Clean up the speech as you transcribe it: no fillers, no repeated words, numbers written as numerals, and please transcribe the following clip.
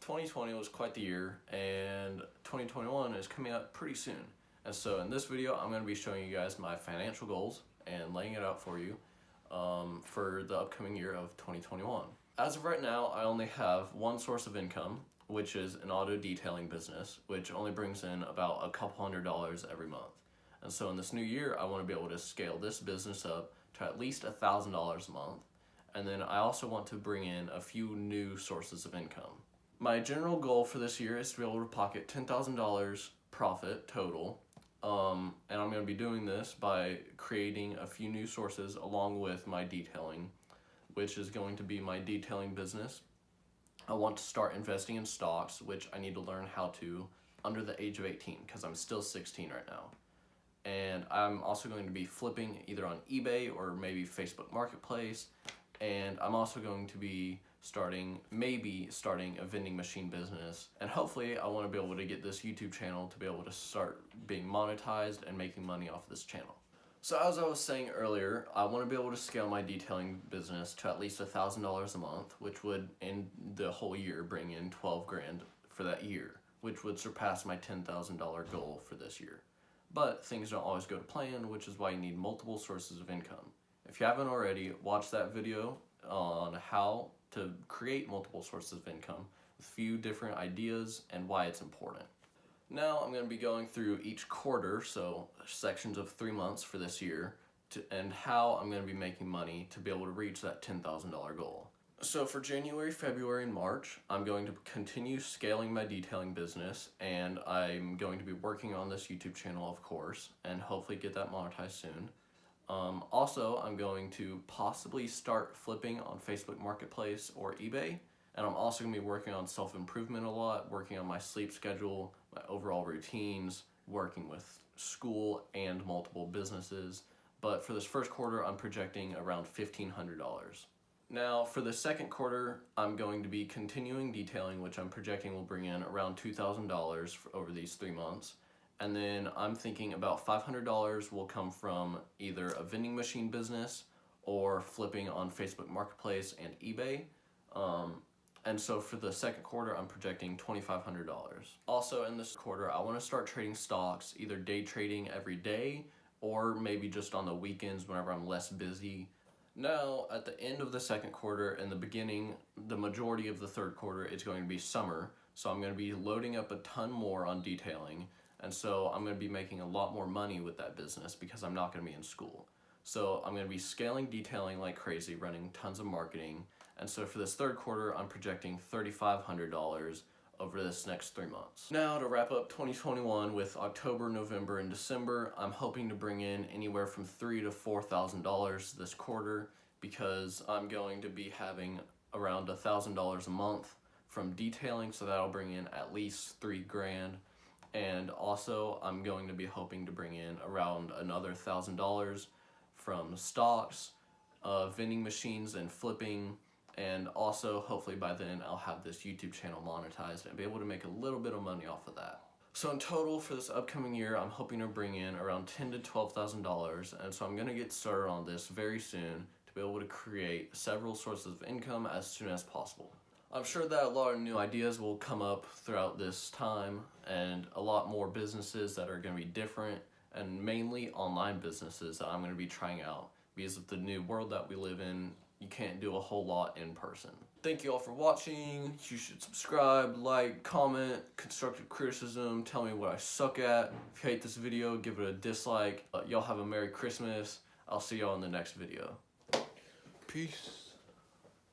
2020 was quite the year, and 2021 is coming up pretty soon. And so in this video, I'm going to be showing you guys my financial goals and laying it out for you for the upcoming year of 2021. As of right now, I only have one source of income, which is an auto detailing business, which only brings in about a couple $100s every month. And so in this new year, I want to be able to scale this business up to at least $1,000 a month. And then I also want to bring in a few new sources of income. My general goal for this year is to be able to pocket $10,000 profit total. And I'm going to be doing this by creating a few new sources along with my detailing, which is going to be my detailing business. I want to start investing in stocks, which I need to learn how to under the age of 18 because I'm still 16 right now. And I'm also going to be flipping either on eBay or maybe Facebook Marketplace. And I'm also going to be maybe starting a vending machine business. And hopefully I want to be able to get this YouTube channel to be able to start being monetized and making money off this channel. So as I was saying earlier, I want to be able to scale my detailing business to at least $1,000 a month, which would in the whole year bring in 12 grand for that year, which would surpass my $10,000 goal for this year. But things don't always go to plan, which is why you need multiple sources of income. If you haven't already, watch that video on how to create multiple sources of income with a few different ideas and why it's important. Now I'm going to be going through each quarter, so sections of 3 months for this year, and how I'm going to be making money to be able to reach that $10,000 goal. So for January, February, and March, I'm going to continue scaling my detailing business, and I'm going to be working on this YouTube channel, of course, and hopefully get that monetized soon. Also, I'm going to possibly start flipping on Facebook Marketplace or eBay, and I'm also going to be working on self-improvement a lot, working on my sleep schedule, my overall routines, working with school and multiple businesses. But for this first quarter, I'm projecting around $1,500. Now, for the second quarter, I'm going to be continuing detailing, which I'm projecting will bring in around $2,000 over these 3 months. And then I'm thinking about $500 will come from either a vending machine business or flipping on Facebook Marketplace and eBay. And so for the second quarter, I'm projecting $2,500. Also in this quarter, I want to start trading stocks, either day trading every day or maybe just on the weekends whenever I'm less busy. Now, at the end of the second quarter and the beginning, the majority of the third quarter, it's going to be summer. So I'm going to be loading up a ton more on detailing. And so I'm going to be making a lot more money with that business because I'm not going to be in school. So I'm going to be scaling detailing like crazy, running tons of marketing. And so for this third quarter, I'm projecting $3,500 over this next 3 months. Now to wrap up 2021 with October, November, and December, I'm hoping to bring in anywhere from $3,000 to $4,000 this quarter because I'm going to be having around $1,000 a month from detailing, so that'll bring in at least $3 grand. And also, I'm going to be hoping to bring in around another $1,000 from stocks, vending machines, and flipping. And also, hopefully by then, I'll have this YouTube channel monetized and be able to make a little bit of money off of that. So in total, for this upcoming year, I'm hoping to bring in around $10,000 to $12,000. And so I'm going to get started on this very soon to be able to create several sources of income as soon as possible. I'm sure that a lot of new ideas will come up throughout this time and a lot more businesses that are going to be different and mainly online businesses that I'm going to be trying out because of the new world that we live in, you can't do a whole lot in person. Thank you all for watching. You should subscribe, like, comment, constructive criticism, tell me what I suck at. If you hate this video, give it a dislike. Y'all have a Merry Christmas. I'll see y'all in the next video. Peace.